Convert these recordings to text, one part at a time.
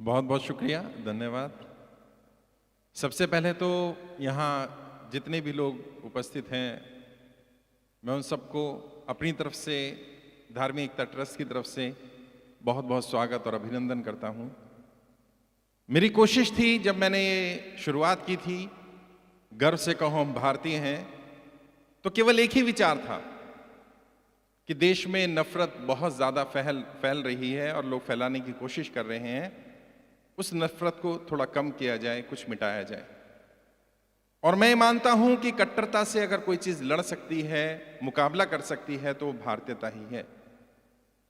बहुत बहुत शुक्रिया, धन्यवाद। सबसे पहले तो यहाँ जितने भी लोग उपस्थित हैं, मैं उन सबको अपनी तरफ से धार्मिक एकता ट्रस्ट की तरफ से बहुत बहुत स्वागत और अभिनंदन करता हूँ। मेरी कोशिश थी जब मैंने ये शुरुआत की थी, गर्व से कहो हम भारतीय हैं, तो केवल एक ही विचार था कि देश में नफरत बहुत ज़्यादा फैल रही है और लोग फैलाने की कोशिश कर रहे हैं। उस नफरत को थोड़ा कम किया जाए, कुछ मिटाया जाए। और मैं मानता हूं कि कट्टरता से अगर कोई चीज लड़ सकती है, मुकाबला कर सकती है, तो वो भारतीयता ही है।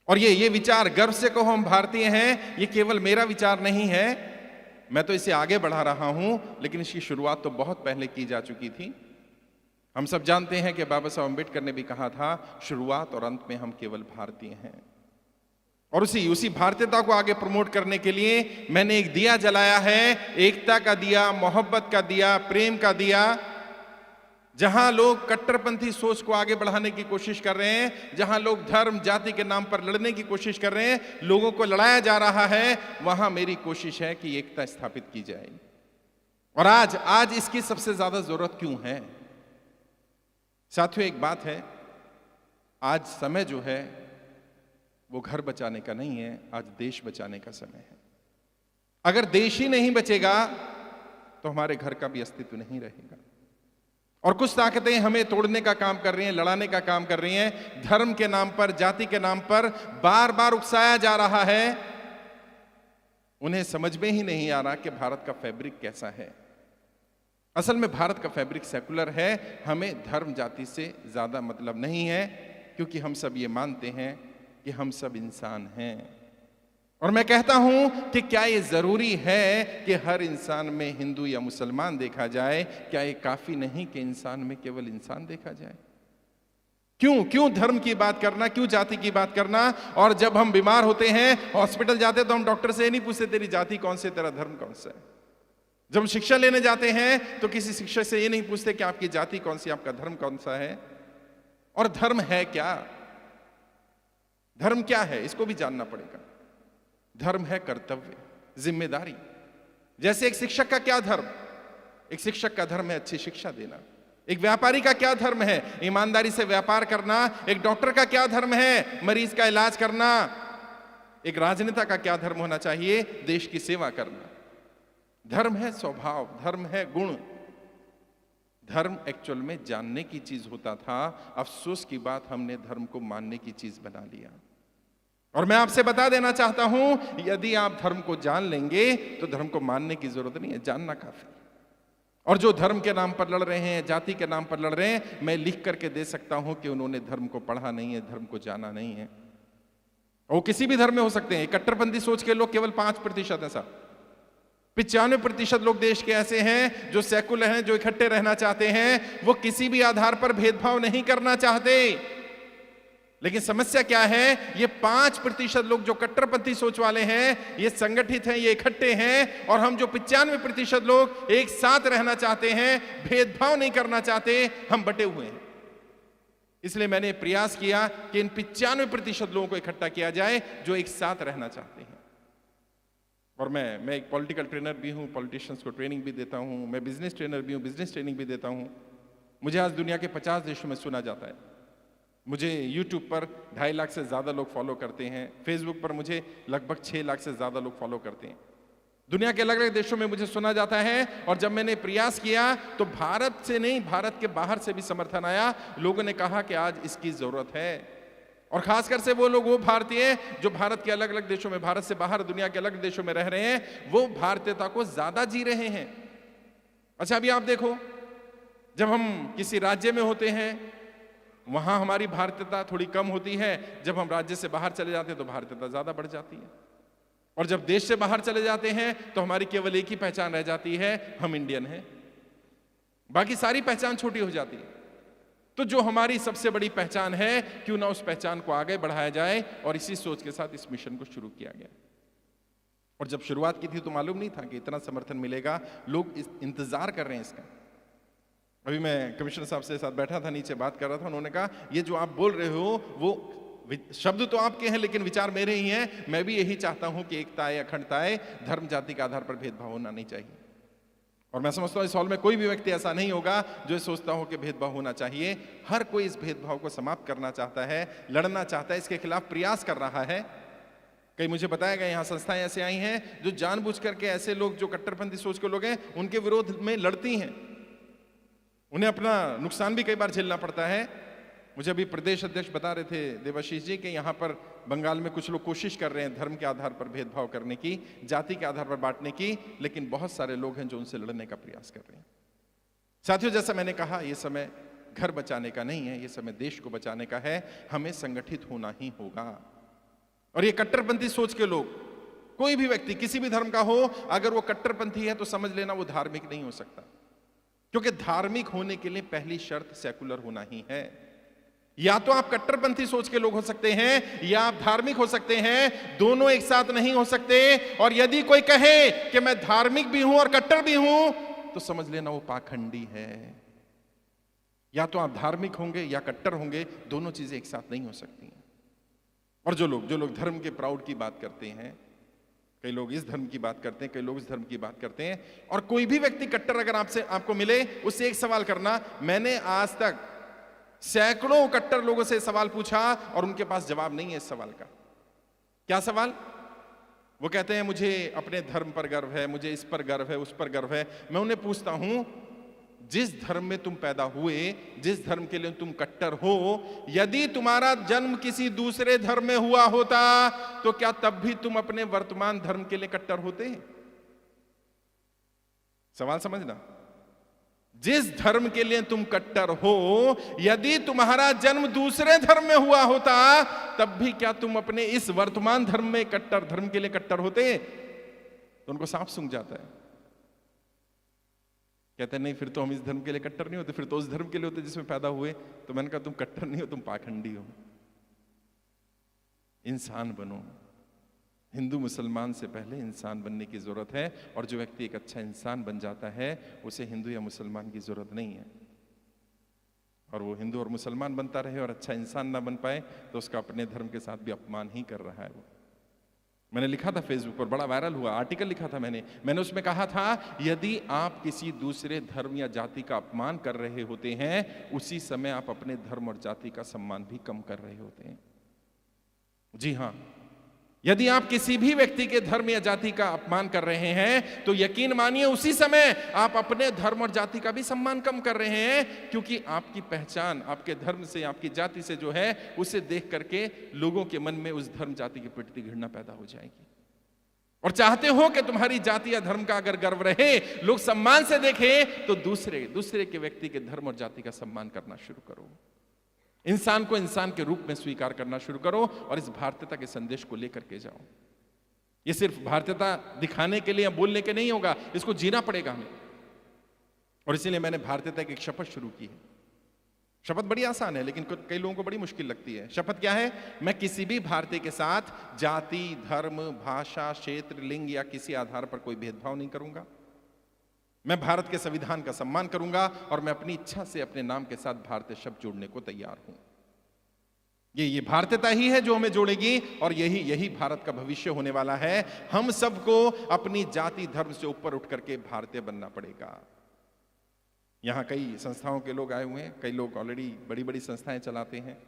और ये विचार गर्व से कहो हम भारतीय हैं, ये केवल मेरा विचार नहीं है, मैं तो इसे आगे बढ़ा रहा हूं, लेकिन इसकी शुरुआत तो बहुत पहले की जा चुकी थी। हम सब जानते हैं कि बाबा साहब अम्बेडकर ने भी कहा था, शुरुआत और अंत में हम केवल भारतीय हैं। और उसी भारतीयता को आगे प्रमोट करने के लिए मैंने एक दिया जलाया है, एकता का दिया, मोहब्बत का दिया, प्रेम का दिया। जहां लोग कट्टरपंथी सोच को आगे बढ़ाने की कोशिश कर रहे हैं, जहां लोग धर्म जाति के नाम पर लड़ने की कोशिश कर रहे हैं, लोगों को लड़ाया जा रहा है, वहां मेरी कोशिश है कि एकता स्थापित की जाए। और आज इसकी सबसे ज्यादा जरूरत क्यों है? साथियों, एक बात है, आज समय जो है वो घर बचाने का नहीं है, आज देश बचाने का समय है। अगर देश ही नहीं बचेगा तो हमारे घर का भी अस्तित्व नहीं रहेगा। और कुछ ताकतें हमें तोड़ने का काम कर रही हैं, लड़ाने का काम कर रही हैं। धर्म के नाम पर, जाति के नाम पर बार बार उकसाया जा रहा है। उन्हें समझ में ही नहीं आ रहा कि भारत का फैब्रिक कैसा है। असल में भारत का फैब्रिक सेकुलर है। हमें धर्म जाति से ज्यादा मतलब नहीं है, क्योंकि हम सब ये मानते हैं कि हम सब इंसान हैं। और मैं कहता हूं कि क्या ये जरूरी है कि हर इंसान में हिंदू या मुसलमान देखा जाए? क्या ये काफी नहीं कि इंसान में केवल इंसान देखा जाए? क्यों धर्म की बात करना, क्यों जाति की बात करना? और जब हम बीमार होते हैं, हॉस्पिटल जाते हैं, तो हम डॉक्टर से ये नहीं पूछते तेरी जाति कौन सी, तेरा धर्म कौन सा है। जब हम शिक्षा लेने जाते हैं तो किसी शिक्षक से ये नहीं पूछते कि आपकी जाति कौन सी, आपका धर्म कौन सा है। और धर्म है क्या? धर्म क्या है, इसको भी जानना पड़ेगा। धर्म है कर्तव्य, जिम्मेदारी। जैसे एक शिक्षक का क्या धर्म? एक शिक्षक का धर्म है अच्छी शिक्षा देना। एक व्यापारी का क्या धर्म है? ईमानदारी से व्यापार करना। एक डॉक्टर का क्या धर्म है? मरीज का इलाज करना। एक राजनेता का क्या धर्म होना चाहिए? देश की सेवा करना। धर्म है स्वभाव, धर्म है गुण। धर्म एक्चुअल में जानने की चीज होता था। अफसोस की बात, हमने धर्म को मानने की चीज बना लिया। और मैं आपसे बता देना चाहता हूं, यदि आप धर्म को जान लेंगे तो धर्म को मानने की जरूरत नहीं है, जानना काफी। और जो धर्म के नाम पर लड़ रहे हैं, जाति के नाम पर लड़ रहे हैं, मैं लिख करके दे सकता हूं कि उन्होंने धर्म को पढ़ा नहीं है, धर्म को जाना नहीं है। वो किसी भी धर्म में हो सकते हैं। कट्टरपंथी सोच के लोग केवल 5% है साहब। 95% लोग देश के ऐसे हैं जो सेकुलर हैं, जो इकट्ठे रहना चाहते हैं। वो किसी भी आधार पर भेदभाव नहीं करना चाहते। लेकिन समस्या क्या है? ये 5% लोग जो कट्टरपंथी सोच वाले हैं, ये संगठित हैं, ये इकट्ठे हैं। और हम जो 95% लोग एक साथ रहना चाहते हैं, भेदभाव नहीं करना चाहते, हम बटे हुए हैं। इसलिए मैंने प्रयास किया कि इन 95% लोगों को इकट्ठा किया जाए जो एक साथ रहना चाहते हैं। और मैं एक पॉलिटिकल ट्रेनर भी हूं, पॉलिटिशियंस को ट्रेनिंग भी देता हूं। मैं बिजनेस ट्रेनर भी हूं, बिजनेस ट्रेनिंग भी देता हूं। मुझे आज दुनिया के 50 देशों में सुना जाता है। मुझे YouTube पर 2.5 लाख से ज्यादा लोग फॉलो करते हैं। Facebook पर मुझे लगभग 6 लाख से ज्यादा लोग फॉलो करते हैं। दुनिया के अलग अलग देशों में मुझे सुना जाता है। और जब मैंने प्रयास किया तो भारत से नहीं, भारत के बाहर से भी समर्थन आया। लोगों ने कहा कि आज इसकी जरूरत है। और खासकर से वो लोग, वो भारतीय जो भारत के अलग अलग देशों में, भारत से बाहर दुनिया के अलग देशों में रह रहे हैं, वो भारतीयता को ज्यादा जी रहे हैं। अच्छा, अभी आप देखो, जब हम किसी राज्य में होते हैं वहां हमारी भारतीयता थोड़ी कम होती है। जब हम राज्य से बाहर चले जाते हैं तो भारतीयता ज्यादा बढ़ जाती है। और जब देश से बाहर चले जाते हैं तो हमारी केवल एक ही पहचान रह जाती है, हम इंडियन हैं। बाकी सारी पहचान छोटी हो जाती है। तो जो हमारी सबसे बड़ी पहचान है, क्यों ना उस पहचान को आगे बढ़ाया जाए। और इसी सोच के साथ इस मिशन को शुरू किया गया। और जब शुरुआत की थी तो मालूम नहीं था कि इतना समर्थन मिलेगा। लोग इंतजार कर रहे हैं इसका। अभी मैं कमिश्नर साहब से साथ बैठा था, नीचे बात कर रहा था। उन्होंने कहा, ये जो आप बोल रहे हो वो शब्द तो आपके हैं लेकिन विचार मेरे ही हैं। मैं भी यही चाहता हूं कि एकता आए, अखंडता आए, धर्म जाति के आधार पर भेदभाव होना नहीं चाहिए। और मैं समझता हूं इस हॉल में कोई भी व्यक्ति ऐसा नहीं होगा जो सोचता हो कि भेदभाव होना चाहिए। हर कोई इस भेदभाव को समाप्त करना चाहता है, लड़ना चाहता है, इसके खिलाफ प्रयास कर रहा है। कई मुझे बताया गया यहाँ संस्थाएं ऐसे आई हैं जो जानबूझ करके ऐसे लोग जो कट्टरपंथी सोच के लोग हैं उनके विरोध में लड़ती हैं। उन्हें अपना नुकसान भी कई बार झेलना पड़ता है। मुझे अभी प्रदेश अध्यक्ष बता रहे थे देवाशीष जी कि यहाँ पर बंगाल में कुछ लोग कोशिश कर रहे हैं धर्म के आधार पर भेदभाव करने की, जाति के आधार पर बांटने की, लेकिन बहुत सारे लोग हैं जो उनसे लड़ने का प्रयास कर रहे हैं। साथियों, जैसा मैंने कहा, यह समय घर बचाने का नहीं है, यह समय देश को बचाने का है। हमें संगठित होना ही होगा। और ये कट्टरपंथी सोच के लोग, कोई भी व्यक्ति किसी भी धर्म का हो, अगर वो कट्टरपंथी है तो समझ लेना वो धार्मिक नहीं हो सकता। क्योंकि धार्मिक होने के लिए पहली शर्त सेकुलर होना ही है। या तो आप कट्टरपंथी सोच के लोग हो सकते हैं या आप धार्मिक हो सकते हैं, दोनों एक साथ नहीं हो सकते। और यदि कोई कहे कि मैं धार्मिक भी हूं और कट्टर भी हूं तो समझ लेना वो पाखंडी है। या तो आप धार्मिक होंगे या कट्टर होंगे, दोनों चीजें एक साथ नहीं हो सकती हैं। और जो लोग धर्म के प्राउड की बात करते हैं, कई लोग इस धर्म की बात करते हैं, कई लोग इस धर्म की बात करते हैं, और कोई भी व्यक्ति कट्टर अगर आपको मिले, उससे एक सवाल करना। मैंने आज तक सैकड़ों कट्टर लोगों से सवाल पूछा और उनके पास जवाब नहीं है इस सवाल का। क्या सवाल? वो कहते हैं मुझे अपने धर्म पर गर्व है, मुझे इस पर गर्व है, उस पर गर्व है। मैं उन्हें पूछता हूं, जिस धर्म में तुम पैदा हुए, जिस धर्म के लिए तुम कट्टर हो, यदि तुम्हारा जन्म किसी दूसरे धर्म में हुआ होता तो क्या तब भी तुम अपने वर्तमान धर्म के लिए कट्टर होते? सवाल समझना। जिस धर्म के लिए तुम कट्टर हो, यदि तुम्हारा जन्म दूसरे धर्म में हुआ होता तब भी क्या तुम अपने इस वर्तमान धर्म में कट्टर, धर्म के लिए कट्टर होते? तो उनको साफ सूंघ जाता है। कहते हैं नहीं, फिर तो हम इस धर्म के लिए कट्टर नहीं होते, फिर तो उस धर्म के लिए होते जिसमें पैदा हुए। तो मैंने कहा तुम कट्टर नहीं हो, तुम पाखंडी हो। इंसान बनो। हिंदू मुसलमान से पहले इंसान बनने की जरूरत है। और जो व्यक्ति एक अच्छा इंसान बन जाता है उसे हिंदू या मुसलमान की जरूरत नहीं है। और वो हिंदू और मुसलमान बनता रहे और अच्छा इंसान ना बन पाए तो उसका अपने धर्म के साथ भी अपमान ही कर रहा है। वो मैंने लिखा था फेसबुक पर, बड़ा वायरल हुआ, आर्टिकल लिखा था मैंने उसमें कहा था, यदि आप किसी दूसरे धर्म या जाति का अपमान कर रहे होते हैं, उसी समय आप अपने धर्म और जाति का सम्मान भी कम कर रहे होते हैं। जी हां, यदि आप किसी भी व्यक्ति के धर्म या जाति का अपमान कर रहे हैं तो यकीन मानिए उसी समय आप अपने धर्म और जाति का भी सम्मान कम कर रहे हैं। क्योंकि आपकी पहचान आपके धर्म से, आपकी जाति से जो है, उसे देख करके लोगों के मन में उस धर्म जाति के प्रति घृणा पैदा हो जाएगी। और चाहते हो कि तुम्हारी जाति या धर्म का अगर गर्व रहे, लोग सम्मान से देखें, तो दूसरे के व्यक्ति के धर्म और जाति का सम्मान करना शुरू करो। इंसान को इंसान के रूप में स्वीकार करना शुरू करो और इस भारतीयता के संदेश को लेकर के जाओ। ये सिर्फ भारतीयता दिखाने के लिए या बोलने के नहीं होगा, इसको जीना पड़ेगा हमें। और इसीलिए मैंने भारतीयता की एक शपथ शुरू की है। शपथ बड़ी आसान है लेकिन कई लोगों को बड़ी मुश्किल लगती है। शपथ क्या है? मैं किसी भी भारतीय के साथ जाति, धर्म, भाषा, क्षेत्र, लिंग या किसी आधार पर कोई भेदभाव नहीं करूंगा। मैं भारत के संविधान का सम्मान करूंगा और मैं अपनी इच्छा से अपने नाम के साथ भारतीय शब्द जोड़ने को तैयार हूं। ये भारतीयता ही है जो हमें जोड़ेगी और यही भारत का भविष्य होने वाला है। हम सबको अपनी जाति, धर्म से ऊपर उठ करके भारतीय बनना पड़ेगा। यहां कई संस्थाओं के लोग आए हुए हैं, कई लोग ऑलरेडी बड़ी बड़ी संस्थाएं चलाते हैं।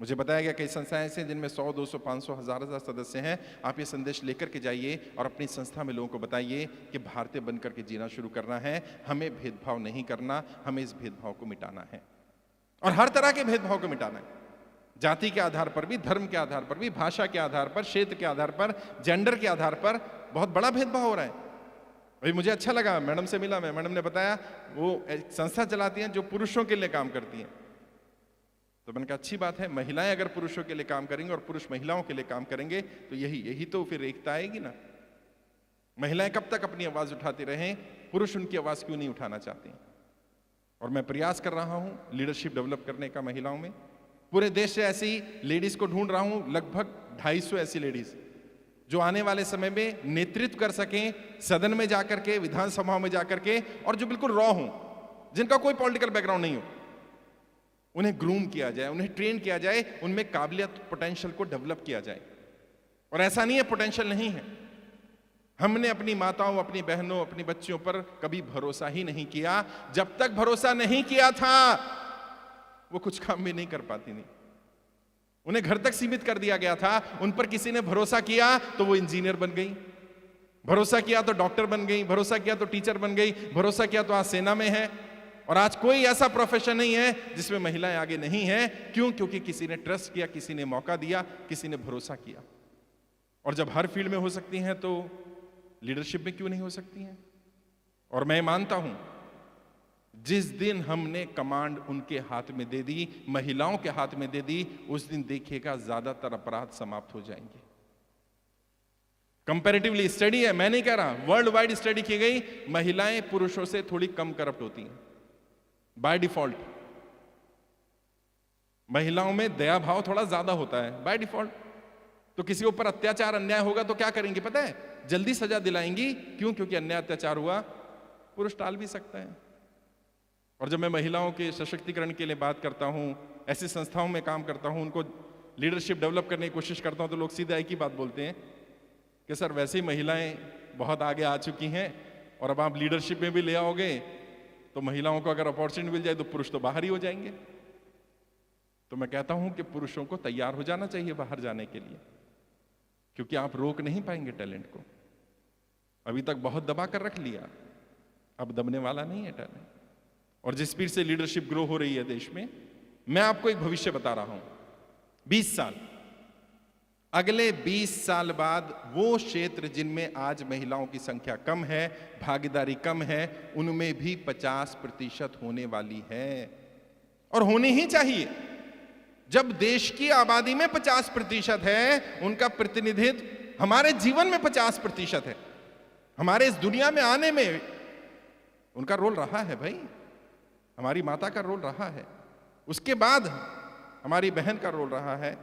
मुझे बताया गया कई संस्थाएं ऐसे हैं जिनमें 100, 200, 500, 1000 सदस्य हैं। आप ये संदेश लेकर के जाइए और अपनी संस्था में लोगों को बताइए कि भारतीय बनकर के जीना शुरू करना है, हमें भेदभाव नहीं करना, हमें इस भेदभाव को मिटाना है। और हर तरह के भेदभाव को मिटाना है, जाति के आधार पर भी, धर्म के आधार पर भी, भाषा के आधार पर, क्षेत्र के आधार पर, जेंडर के आधार पर बहुत बड़ा भेदभाव हो रहा है। अभी मुझे अच्छा लगा, मैडम से मिला मैं, मैडम ने बताया वो एक संस्था चलाती हैं जो पुरुषों के लिए काम करती हैं। तो मैंने कहा अच्छी बात है, महिलाएं अगर पुरुषों के लिए काम करेंगे और पुरुष महिलाओं के लिए काम करेंगे तो यही तो फिर एकता आएगी ना। महिलाएं कब तक अपनी आवाज उठाती रहें, पुरुष उनकी आवाज क्यों नहीं उठाना चाहते? और मैं प्रयास कर रहा हूं लीडरशिप डेवलप करने का महिलाओं में। पूरे देश से ऐसी लेडीज को ढूंढ रहा हूं, लगभग 250 ऐसी लेडीज जो आने वाले समय में नेतृत्व कर सकें, सदन में जाकर के, विधानसभाओं में जाकर के, और जो बिल्कुल रॉ हों, जिनका कोई पॉलिटिकल बैकग्राउंड नहीं हो। उन्हें ग्रूम किया जाए, उन्हें ट्रेन किया जाए, उनमें काबिलियत पोटेंशियल को डेवलप किया जाए। और ऐसा नहीं है पोटेंशियल नहीं है। हमने अपनी माताओं, अपनी बहनों, अपनी बच्चियों पर कभी भरोसा ही नहीं किया। जब तक भरोसा नहीं किया था वो कुछ काम भी नहीं कर पाती नहीं। उन्हें घर तक सीमित कर दिया गया था। उन पर किसी ने भरोसा किया तो वो इंजीनियर बन गई, भरोसा किया तो डॉक्टर बन गई, भरोसा किया तो टीचर बन गई, भरोसा किया तो आज सेना में है। और आज कोई ऐसा प्रोफेशन नहीं है जिसमें महिलाएं आगे नहीं हैं। क्यों? क्योंकि किसी ने ट्रस्ट किया, किसी ने मौका दिया, किसी ने भरोसा किया। और जब हर फील्ड में हो सकती हैं तो लीडरशिप में क्यों नहीं हो सकती हैं? और मैं मानता हूं जिस दिन हमने कमांड उनके हाथ में दे दी, महिलाओं के हाथ में दे दी, उस दिन देखिएगा ज्यादातर अपराध समाप्त हो जाएंगे। कंपैरेटिवली स्टडी है, मैं नहीं कह रहा, वर्ल्ड वाइड स्टडी की गई, महिलाएं पुरुषों से थोड़ी कम करप्ट होती हैं बाय डिफॉल्ट। महिलाओं में दया भाव थोड़ा ज्यादा होता है बाय डिफॉल्ट। तो किसी के ऊपर अत्याचार अन्याय होगा तो क्या करेंगी पता है? जल्दी सजा दिलाएंगी। क्यों? क्योंकि अन्याय अत्याचार हुआ पुरुष टाल भी सकता है। और जब मैं महिलाओं के सशक्तिकरण के लिए बात करता हूं, ऐसी संस्थाओं में काम करता हूं, उनको लीडरशिप डेवलप करने की कोशिश करता हूं, तो लोग सीधे एक ही बात बोलते हैं कि सर वैसे ही महिलाएं बहुत आगे आ चुकी हैं और अब आप लीडरशिप में भी ले आओगे तो महिलाओं को अगर अपॉर्चुनिटी मिल जाए तो पुरुष तो बाहर ही हो जाएंगे। तो मैं कहता हूं कि पुरुषों को तैयार हो जाना चाहिए बाहर जाने के लिए, क्योंकि आप रोक नहीं पाएंगे टैलेंट को। अभी तक बहुत दबा कर रख लिया, अब दबने वाला नहीं है टैलेंट। और जिस स्पीड से लीडरशिप ग्रो हो रही है देश में, मैं आपको एक भविष्य बता रहा हूं। 20 साल, अगले 20 साल बाद वो क्षेत्र जिनमें आज महिलाओं की संख्या कम है, भागीदारी कम है, उनमें भी 50% होने वाली है। और होनी ही चाहिए। जब देश की आबादी में 50% है, उनका प्रतिनिधित्व हमारे जीवन में 50% है, हमारे इस दुनिया में आने में उनका रोल रहा है भाई। हमारी माता का रोल रहा है, उसके बाद हमारी बहन का रोल रहा है,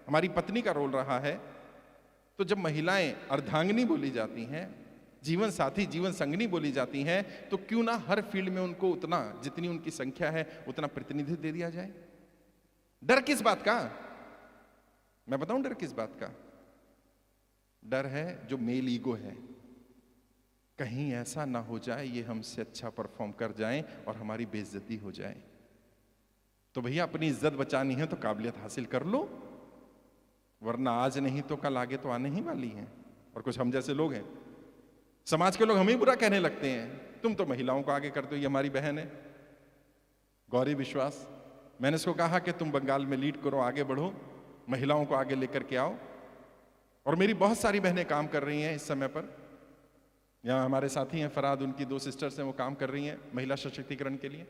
हमारी पत्नी का रोल रहा है। तो जब महिलाएं अर्धांगिनी बोली जाती हैं, जीवन साथी, जीवन संगनी बोली जाती हैं, तो क्यों ना हर फील्ड में उनको उतना, जितनी उनकी संख्या है, उतना प्रतिनिधित्व दे दिया जाए। डर किस बात का? मैं बताऊं डर किस बात का? डर है जो मेल ईगो है, कहीं ऐसा ना हो जाए ये हमसे अच्छा परफॉर्म कर जाएं और हमारी बेइज्जती हो जाए। तो भैया अपनी इज्जत बचानी है तो काबिलियत हासिल कर लो, वरना आज नहीं तो कल आगे तो आने ही वाली हैं। और कुछ हम जैसे लोग हैं, समाज के लोग हमें बुरा कहने लगते हैं, तुम तो महिलाओं को आगे करते हो, ये हमारी बहन है गौरी विश्वास, मैंने इसको कहा कि तुम बंगाल में लीड करो, आगे बढ़ो, महिलाओं को आगे लेकर के आओ। और मेरी बहुत सारी बहनें काम कर रही हैं इस समय पर। यहाँ हमारे साथी हैं फराद, उनकी 2 सिस्टर्स हैं, वो काम कर रही हैं महिला सशक्तिकरण के लिए।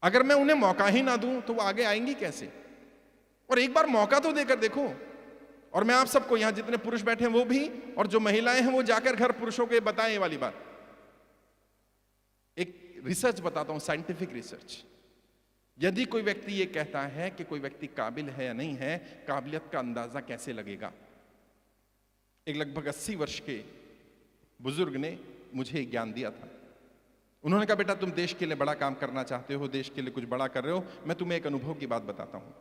अगर मैं उन्हें मौका ही ना दूं तो वो आगे आएंगी कैसे? और एक बार मौका तो देकर देखो। और मैं आप सबको, यहां जितने पुरुष बैठे हैं वो भी, और जो महिलाएं हैं वो जाकर घर पुरुषों को बताएं ये वाली बात। एक रिसर्च बताता हूं, साइंटिफिक रिसर्च। यदि कोई व्यक्ति ये कहता है कि कोई व्यक्ति काबिल है या नहीं है, काबिलियत का अंदाजा कैसे लगेगा? एक लगभग 80 वर्ष के बुजुर्ग ने मुझे ज्ञान दिया था। उन्होंने कहा, बेटा तुम देश के लिए बड़ा काम करना चाहते हो, देश के लिए कुछ बड़ा कर रहे हो, मैं तुम्हें एक अनुभव की बात बताता हूं।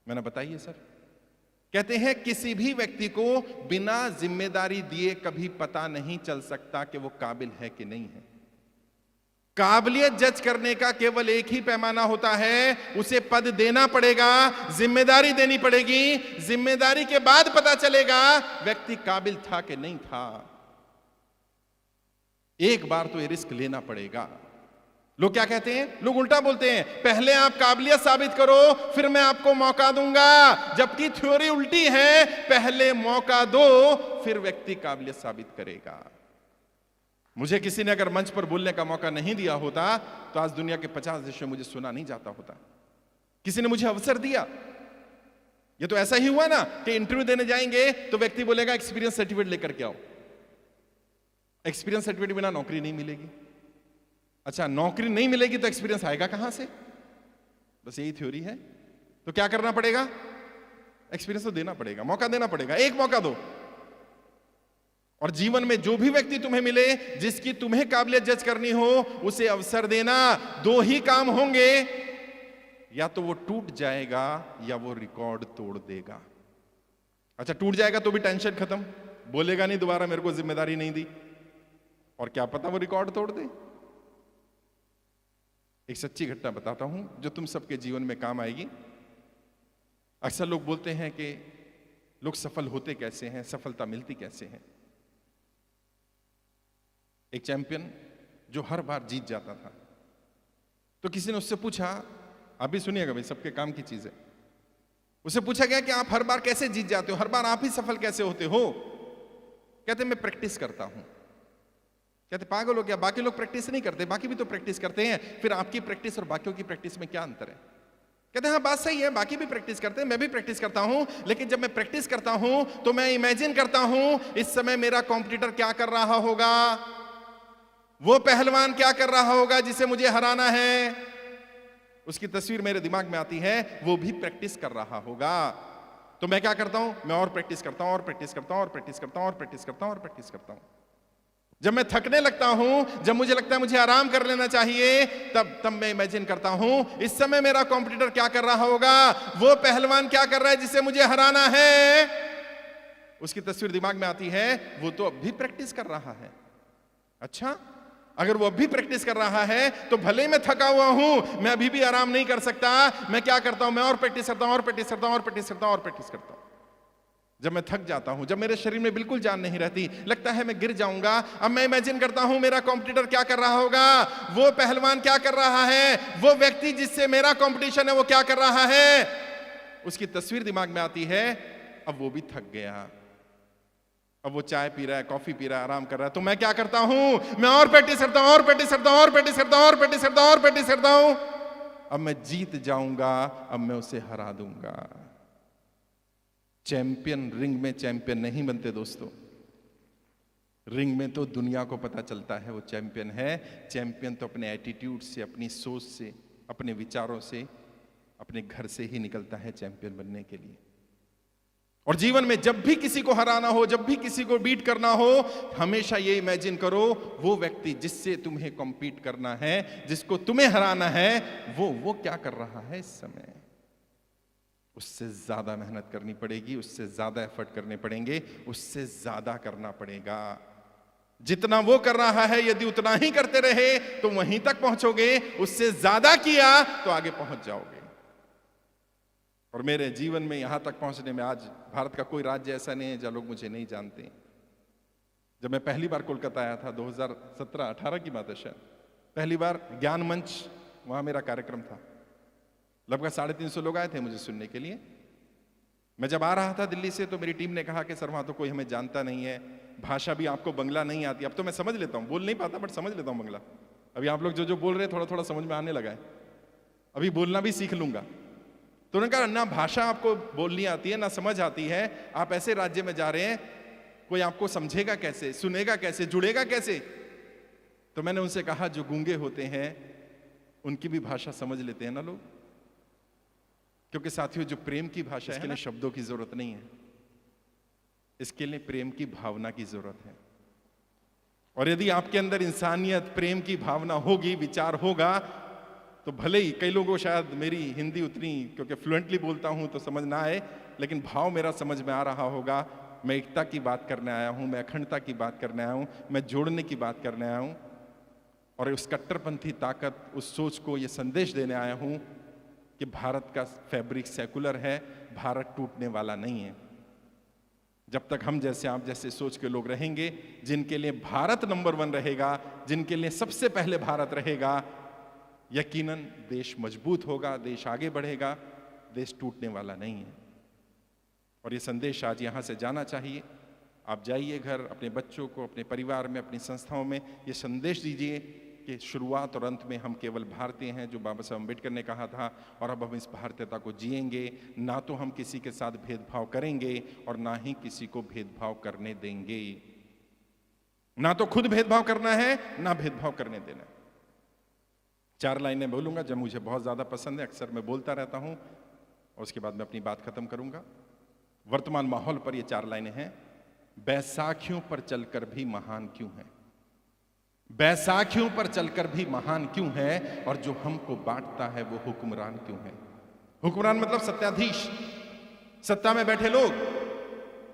मैंने बताइए सर। कहते हैं किसी भी व्यक्ति को बिना जिम्मेदारी दिए कभी पता नहीं चल सकता कि वो काबिल है कि नहीं है। काबिलियत जज करने का केवल एक ही पैमाना होता है, उसे पद देना पड़ेगा, जिम्मेदारी देनी पड़ेगी, जिम्मेदारी के बाद पता चलेगा व्यक्ति काबिल था कि नहीं था। एक बार तो ये रिस्क लेना पड़ेगा। लोग क्या कहते हैं? लोग उल्टा बोलते हैं, पहले आप काबिलियत साबित करो फिर मैं आपको मौका दूंगा। जबकि थ्योरी उल्टी है, पहले मौका दो फिर व्यक्ति काबिलियत साबित करेगा। मुझे किसी ने अगर मंच पर बोलने का मौका नहीं दिया होता तो आज दुनिया के 50 देशों में मुझे सुना नहीं जाता होता। किसी ने मुझे अवसर दिया। ये तो ऐसा ही हुआ ना कि इंटरव्यू देने जाएंगे तो व्यक्ति बोलेगा एक्सपीरियंस सर्टिफिकेट लेकर के आओ। एक्सपीरियंस सर्टिफिकेट बिना नौकरी नहीं मिलेगी। अच्छा, नौकरी नहीं मिलेगी तो एक्सपीरियंस आएगा कहां से? बस यही थ्योरी है। तो क्या करना पड़ेगा? एक्सपीरियंस तो देना पड़ेगा, मौका देना पड़ेगा। एक मौका दो। और जीवन में जो भी व्यक्ति तुम्हें मिले, जिसकी तुम्हें काबिलियत जज करनी हो, उसे अवसर देना। 2 ही काम होंगे, या तो वो टूट जाएगा या वो रिकॉर्ड तोड़ देगा। अच्छा, टूट जाएगा तो भी टेंशन खत्म, बोलेगा नहीं दोबारा मेरे को जिम्मेदारी नहीं दी, और क्या पता वो रिकॉर्ड तोड़ दे। एक सच्ची घटना बताता हूं जो तुम सबके जीवन में काम आएगी। अक्सर लोग बोलते हैं कि लोग सफल होते कैसे हैं, सफलता मिलती कैसे है। एक चैंपियन जो हर बार जीत जाता था, तो किसी ने उससे पूछा, आप भी सुनिएगा भाई, सबके काम की चीज है। उससे पूछा गया कि आप हर बार कैसे जीत जाते हो, हर बार आप ही सफल कैसे होते हो? कहते मैं प्रैक्टिस करता हूं। कहते पागल हो क्या, बाकी लोग प्रैक्टिस नहीं करते, बाकी भी तो प्रैक्टिस करते हैं, फिर आपकी प्रैक्टिस और बाकियों की प्रैक्टिस में क्या अंतर है? कहते हैं हाँ बात सही है, बाकी भी प्रैक्टिस करते हैं, मैं भी प्रैक्टिस करता हूं, लेकिन जब मैं प्रैक्टिस करता हूं तो मैं इमेजिन करता हूं इस समय मेरा कॉम्पिटिटर क्या कर रहा होगा, वो पहलवान क्या कर रहा होगा जिसे मुझे हराना है, उसकी तस्वीर मेरे दिमाग में आती है, वो भी प्रैक्टिस कर रहा होगा। तो मैं क्या करता हूं, मैं और प्रैक्टिस करता हूं और प्रैक्टिस करता हूं और प्रैक्टिस करता हूं और प्रैक्टिस करता हूं और प्रैक्टिस करता हूं। जब मैं थकने लगता हूं, जब मुझे लगता है मुझे आराम कर लेना चाहिए, तब मैं इमेजिन करता हूं इस समय मेरा कॉम्पिटिटर क्या कर रहा होगा, वो पहलवान क्या कर रहा है जिसे मुझे हराना है, उसकी तस्वीर दिमाग में आती है, वो तो अब भी प्रैक्टिस कर रहा है। अच्छा, अगर वो अब भी प्रैक्टिस कर रहा है तो भले ही मैं थका हुआ हूं, मैं अभी भी आराम नहीं कर सकता, मैं क्या करता हूं, मैं और प्रैक्टिस करता हूं और प्रैक्टिस करता हूं और प्रैक्टिस करता हूं और प्रैक्टिस करता हूं। जब मैं थक जाता हूं, जब मेरे शरीर में बिल्कुल जान नहीं रहती, लगता है मैं गिर जाऊंगा, अब मैं इमेजिन करता हूं मेरा कॉम्पिटिटर क्या कर रहा होगा, वो पहलवान क्या कर रहा है, वो व्यक्ति जिससे मेरा कॉम्पिटिशन है वो क्या कर रहा है, उसकी तस्वीर दिमाग में आती है। अब वो भी थक गया, अब वो चाय पी रहा है, कॉफी पी रहा है, आराम कर रहा है, तो मैं क्या करता हूं, मैं और प्रैक्टिस करता हूं और प्रैक्टिस करता हूं और प्रैक्टिस करता हूं और प्रैक्टिस करता हूं और प्रैक्टिस करता हूं। अब मैं जीत जाऊंगा, अब मैं उसे हरा दूंगा। चैंपियन रिंग में चैंपियन नहीं बनते दोस्तों, रिंग में तो दुनिया को पता चलता है वो चैंपियन है। चैंपियन तो अपने एटीट्यूड से, अपनी सोच से, अपने विचारों से, अपने घर से ही निकलता है चैंपियन बनने के लिए। और जीवन में जब भी किसी को हराना हो, जब भी किसी को बीट करना हो, हमेशा ये इमेजिन करो वो व्यक्ति जिससे तुम्हें कॉम्पीट करना है, जिसको तुम्हें हराना है, वो क्या कर रहा है इस समय। उससे ज्यादा मेहनत करनी पड़ेगी, उससे ज्यादा एफर्ट करने पड़ेंगे, उससे ज्यादा करना पड़ेगा। जितना वो कर रहा है यदि उतना ही करते रहे तो वहीं तक पहुंचोगे, उससे ज्यादा किया तो आगे पहुंच जाओगे। और मेरे जीवन में यहां तक पहुंचने में आज भारत का कोई राज्य ऐसा नहीं है जहां लोग मुझे नहीं जानते। जब मैं पहली बार कोलकाता आया था, 2017-18 की बात है शायद, पहली बार ज्ञान मंच, वहां मेरा कार्यक्रम था, लगभग 350 लोग आए थे मुझे सुनने के लिए। मैं जब आ रहा था दिल्ली से तो मेरी टीम ने कहा कि सर वहां तो कोई हमें जानता नहीं है, भाषा भी आपको बंगला नहीं आती। अब तो मैं समझ लेता हूँ, बोल नहीं पाता बट समझ लेता हूँ बंगला। अभी आप लोग जो जो बोल रहे हैं थोड़ा थोड़ा समझ में आने लगा है, अभी बोलना भी सीख लूंगा। तो उन्होंने कहा ना भाषा आपको बोलनी आती है ना समझ आती है, आप ऐसे राज्य में जा रहे हैं, कोई आपको समझेगा कैसे, सुनेगा कैसे, जुड़ेगा कैसे। तो मैंने उनसे कहा जो गूंगे होते हैं उनकी भी भाषा समझ लेते हैं ना लोग, क्योंकि साथियों जो प्रेम की भाषा है, इसके लिए शब्दों की जरूरत नहीं है, इसके लिए प्रेम की भावना की जरूरत है। और यदि आपके अंदर इंसानियत, प्रेम की भावना होगी, विचार होगा, तो भले ही कई लोगों को शायद मेरी हिंदी उतनी, क्योंकि फ्लुएंटली बोलता हूं तो समझ ना आए, लेकिन भाव मेरा समझ में आ रहा होगा। मैं एकता की बात करने आया हूं, मैं अखंडता की बात करने आया हूं, मैं जोड़ने की बात करने आया हूं, और उस कट्टरपंथी ताकत, उस सोच को ये संदेश देने आया हूं कि भारत का फैब्रिक सेकुलर है, भारत टूटने वाला नहीं है। जब तक हम जैसे, आप जैसे सोच के लोग रहेंगे, जिनके लिए भारत नंबर 1 रहेगा, जिनके लिए सबसे पहले भारत रहेगा, यकीनन देश मजबूत होगा, देश आगे बढ़ेगा, देश टूटने वाला नहीं है। और ये संदेश आज यहां से जाना चाहिए। आप जाइए घर, अपने बच्चों को, अपने परिवार में, अपनी संस्थाओं में ये संदेश दीजिए कि शुरुआत और अंत में हम केवल भारतीय हैं, जो बाबा साहब अम्बेडकर ने कहा था, और अब हम इस भारतीयता को जिएंगे। ना तो हम किसी के साथ भेदभाव करेंगे और ना ही किसी को भेदभाव करने देंगे। ना तो खुद भेदभाव करना है, ना भेदभाव करने देना है। 4 लाइनें बोलूंगा जो मुझे बहुत ज्यादा पसंद है, अक्सर मैं बोलता रहता हूं, और उसके बाद मैं अपनी बात खत्म करूंगा। वर्तमान माहौल पर ये 4 लाइनें हैं। बैसाखियों पर चलकर भी महान क्यों है, बैसाखियों पर चलकर भी महान क्यों है, और जो हमको बांटता है वो हुक्मरान क्यों है। हुक्मरान मतलब सत्ताधीश, सत्ता में बैठे लोग।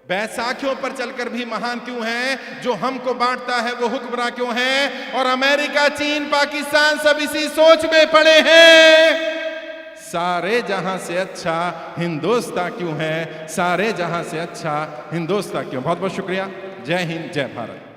बैसाखियों पर चलकर भी महान क्यों है? जो हमको बांटता है वो हुक्मरान क्यों है? और अमेरिका, चीन, पाकिस्तान सब इसी सोच में पड़े हैं। सारे जहां से अच्छा हिंदुस्तान क्यों है? सारे जहां से अच्छा हिंदुस्तान क्यों? बहुत बहुत शुक्रिया। जय हिंद, जय भारत।